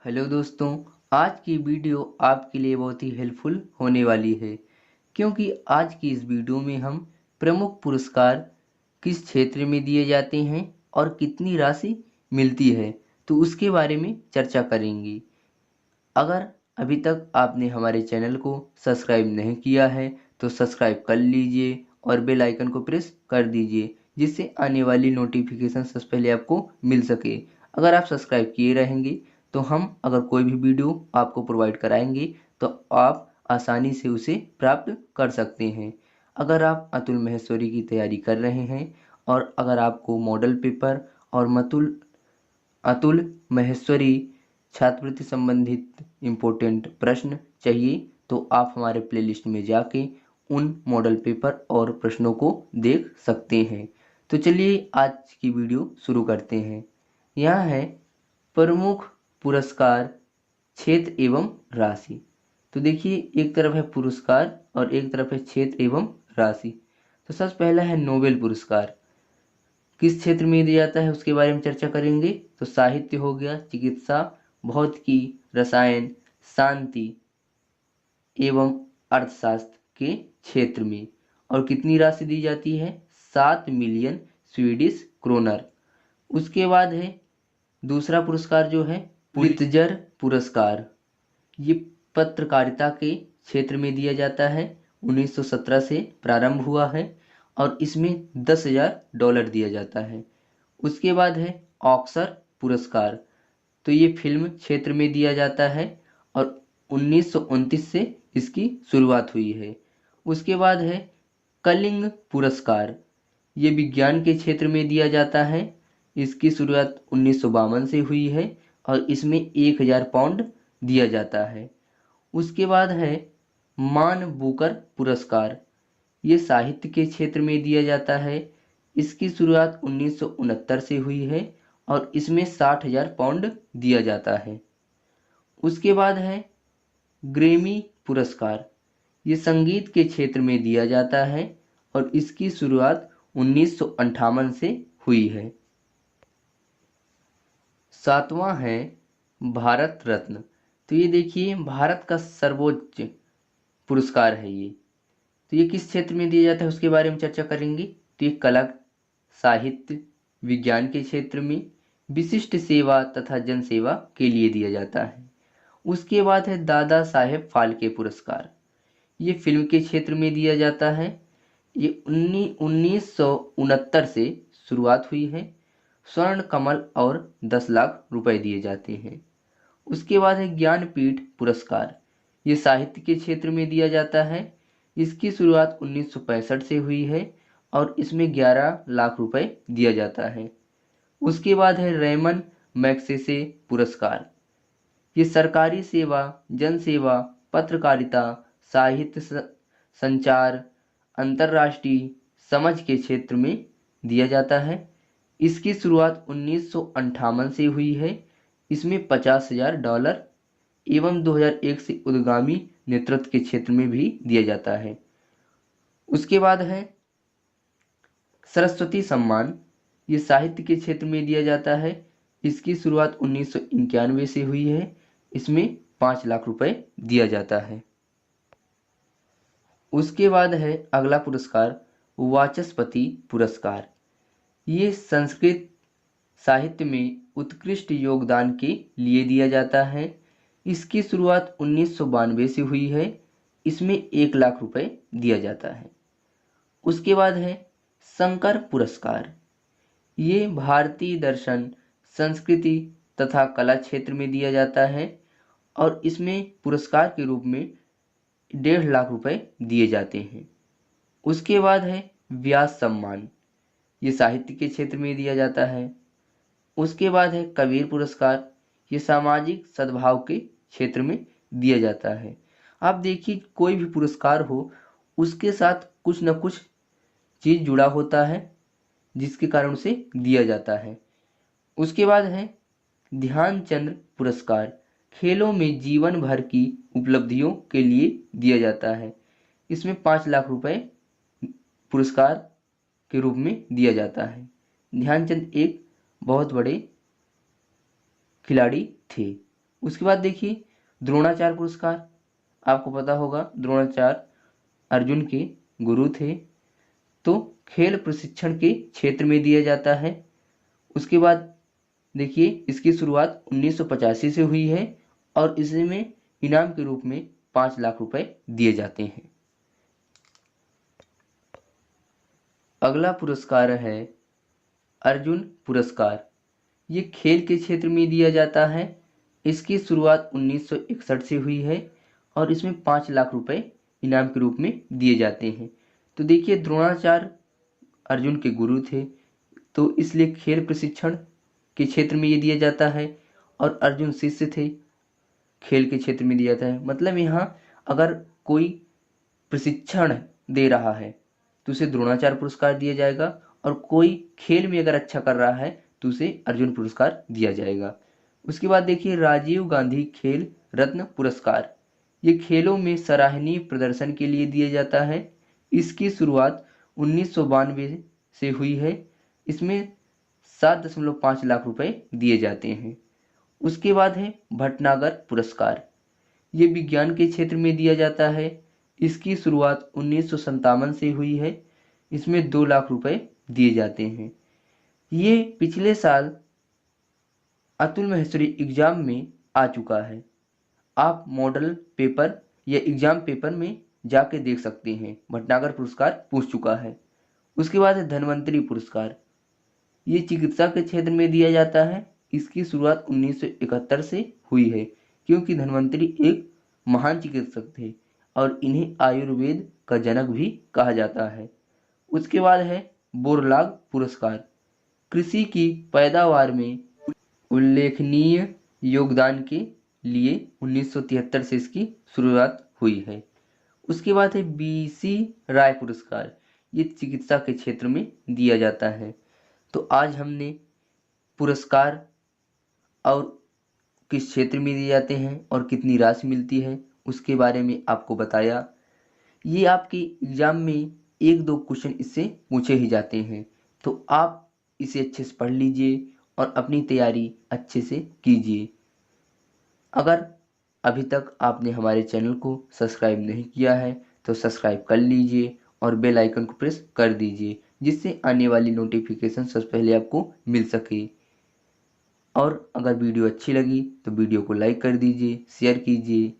Hello दोस्तों। आज की वीडियो आपके लिए बहुत ही हेल्पफुल होने वाली है, क्योंकि आज की इस वीडियो में हम प्रमुख पुरस्कार किस क्षेत्र में दिए जाते हैं और कितनी राशि मिलती है तो उसके बारे में चर्चा करेंगे। अगर अभी तक आपने हमारे चैनल को सब्सक्राइब नहीं किया है तो सब्सक्राइब कर लीजिए और बेल आइकन को प्रेस कर दीजिए, जिससे आने वाली नोटिफिकेशन सबसे पहले आपको मिल सके। अगर आप सब्सक्राइब किए रहेंगे तो हम अगर कोई भी वीडियो आपको प्रोवाइड कराएंगे तो आप आसानी से उसे प्राप्त कर सकते हैं। अगर आप अतुल महेश्वरी की तैयारी कर रहे हैं और अगर आपको मॉडल पेपर और अतुल महेश्वरी छात्रवृत्ति संबंधित इम्पोर्टेंट प्रश्न चाहिए तो आप हमारे प्लेलिस्ट में जाके उन मॉडल पेपर और प्रश्नों को देख सकते हैं। तो चलिए आज की वीडियो शुरू करते हैं। यहाँ है प्रमुख पुरस्कार, क्षेत्र एवं राशि। तो देखिए, एक तरफ है पुरस्कार और एक तरफ है क्षेत्र एवं राशि। तो सबसे पहला है नोबेल पुरस्कार। किस क्षेत्र में दिया जाता है उसके बारे में चर्चा करेंगे। तो साहित्य हो गया, चिकित्सा, भौतिकी, रसायन, शांति एवं अर्थशास्त्र के क्षेत्र में। और कितनी राशि दी जाती है? 7 मिलियन स्वीडिश क्रोनर। उसके बाद है दूसरा पुरस्कार जो है पुलित्जर पुरस्कार। ये पत्रकारिता के क्षेत्र में दिया जाता है। 1917 से प्रारंभ हुआ है और इसमें $10,000 दिया जाता है। उसके बाद है ऑस्कर पुरस्कार। तो ये फिल्म क्षेत्र में दिया जाता है और 1929 से इसकी शुरुआत हुई है। उसके बाद है कलिंग पुरस्कार। ये विज्ञान के क्षेत्र में दिया जाता है। इसकी शुरुआत 1952 से हुई है और इसमें 1,000 पाउंड दिया जाता है। उसके बाद है मान बुकर पुरस्कार। ये साहित्य के क्षेत्र में दिया जाता है। इसकी शुरुआत 1969 से हुई है और इसमें 60,000 पाउंड दिया जाता है। उसके बाद है ग्रैमी पुरस्कार। ये संगीत के क्षेत्र में दिया जाता है और इसकी शुरुआत 1958 से हुई है। सातवां है भारत रत्न। तो ये देखिए, भारत का सर्वोच्च पुरस्कार है ये। तो ये किस क्षेत्र में दिया जाता है उसके बारे में चर्चा करेंगे। तो ये कला, साहित्य, विज्ञान के क्षेत्र में विशिष्ट सेवा तथा जन सेवा के लिए दिया जाता है। उसके बाद है दादा साहेब फाल्के पुरस्कार। ये फिल्म के क्षेत्र में दिया जाता है। ये 1969 से शुरुआत हुई है। स्वर्ण कमल और 10 लाख रुपए दिए जाते हैं। उसके बाद है ज्ञानपीठ पुरस्कार। ये साहित्य के क्षेत्र में दिया जाता है। इसकी शुरुआत 1965 से हुई है और इसमें 11 लाख रुपए दिया जाता है। उसके बाद है रेमन मैग्सेसे पुरस्कार। ये सरकारी सेवा, जन सेवा, पत्रकारिता, साहित्य, संचार, अंतर्राष्ट्रीय समझ के क्षेत्र में दिया जाता है। इसकी शुरुआत 1958 से हुई है। इसमें $50,000 एवं 2001 से उद्गामी नेतृत्व के क्षेत्र में भी दिया जाता है। उसके बाद है सरस्वती सम्मान। ये साहित्य के क्षेत्र में दिया जाता है। इसकी शुरुआत 1991 से हुई है। इसमें 5 लाख रुपए दिया जाता है। उसके बाद है अगला पुरस्कार वाचस्पति पुरस्कार। ये संस्कृत साहित्य में उत्कृष्ट योगदान के लिए दिया जाता है। इसकी शुरुआत 1992 से हुई है। इसमें 1 लाख रुपए दिया जाता है। उसके बाद है शंकर पुरस्कार। ये भारतीय दर्शन, संस्कृति तथा कला क्षेत्र में दिया जाता है और इसमें पुरस्कार के रूप में 1.5 लाख रुपए दिए जाते हैं। उसके बाद है व्यास सम्मान। ये साहित्य के क्षेत्र में दिया जाता है। उसके बाद है कबीर पुरस्कार। ये सामाजिक सद्भाव के क्षेत्र में दिया जाता है। आप देखिए, कोई भी पुरस्कार हो उसके साथ कुछ न कुछ चीज जुड़ा होता है जिसके कारण उसे दिया जाता है। उसके बाद है ध्यानचंद पुरस्कार। खेलों में जीवन भर की उपलब्धियों के लिए दिया जाता है। इसमें 5 लाख रुपए पुरस्कार के रूप में दिया जाता है। ध्यानचंद एक बहुत बड़े खिलाड़ी थे। उसके बाद देखिए द्रोणाचार्य पुरस्कार, आपको पता होगा द्रोणाचार्य अर्जुन के गुरु थे, तो खेल प्रशिक्षण के क्षेत्र में दिया जाता है। उसके बाद देखिए इसकी शुरुआत 1985 से हुई है और इसमें इनाम के रूप में 5 लाख रुपए दिए जाते हैं। अगला पुरस्कार है अर्जुन पुरस्कार। ये खेल के क्षेत्र में दिया जाता है। इसकी शुरुआत 1961 से हुई है और इसमें 5 लाख रुपए इनाम के रूप में दिए जाते हैं। तो देखिए द्रोणाचार्य अर्जुन के गुरु थे, तो इसलिए खेल प्रशिक्षण के क्षेत्र में ये दिया जाता है, और अर्जुन शिष्य थे, खेल के क्षेत्र में दिया जाता है। मतलब यहाँ अगर कोई प्रशिक्षण दे रहा है तो उसे द्रोणाचार्य पुरस्कार दिया जाएगा, और कोई खेल में अगर अच्छा कर रहा है तो उसे अर्जुन पुरस्कार दिया जाएगा। उसके बाद देखिए राजीव गांधी खेल रत्न पुरस्कार। ये खेलों में सराहनीय प्रदर्शन के लिए दिया जाता है। इसकी शुरुआत 1992 से हुई है। इसमें 7.5 लाख रुपए दिए जाते हैं। उसके बाद है भटनागर पुरस्कार। ये विज्ञान के क्षेत्र में दिया जाता है। इसकी शुरुआत 1957 से हुई है। इसमें 2 लाख रुपए दिए जाते हैं। ये पिछले साल अतुल महेश्वरी एग्जाम में आ चुका है। आप मॉडल पेपर या एग्जाम पेपर में जाके देख सकते हैं, भटनागर पुरस्कार पूछ चुका है। उसके बाद है धन्वंतरी पुरस्कार। ये चिकित्सा के क्षेत्र में दिया जाता है। इसकी शुरुआत 1971 से हुई है, क्योंकि धन्वंतरी एक महान चिकित्सक थे और इन्हें आयुर्वेद का जनक भी कहा जाता है। उसके बाद है बोरलाग पुरस्कार। कृषि की पैदावार में उल्लेखनीय योगदान के लिए 1973 से इसकी शुरुआत हुई है। उसके बाद है बीसी राय पुरस्कार। ये चिकित्सा के क्षेत्र में दिया जाता है। तो आज हमने पुरस्कार और किस क्षेत्र में दिए जाते हैं और कितनी राशि मिलती है उसके बारे में आपको बताया। ये आपके एग्जाम में 1-2 क्वेश्चन इससे पूछे ही जाते हैं, तो आप इसे अच्छे से पढ़ लीजिए और अपनी तैयारी अच्छे से कीजिए। अगर अभी तक आपने हमारे चैनल को सब्सक्राइब नहीं किया है तो सब्सक्राइब कर लीजिए और बेल आइकन को प्रेस कर दीजिए, जिससे आने वाली नोटिफिकेशन सबसे पहले आपको मिल सके। और अगर वीडियो अच्छी लगी तो वीडियो को लाइक कर दीजिए, शेयर कीजिए।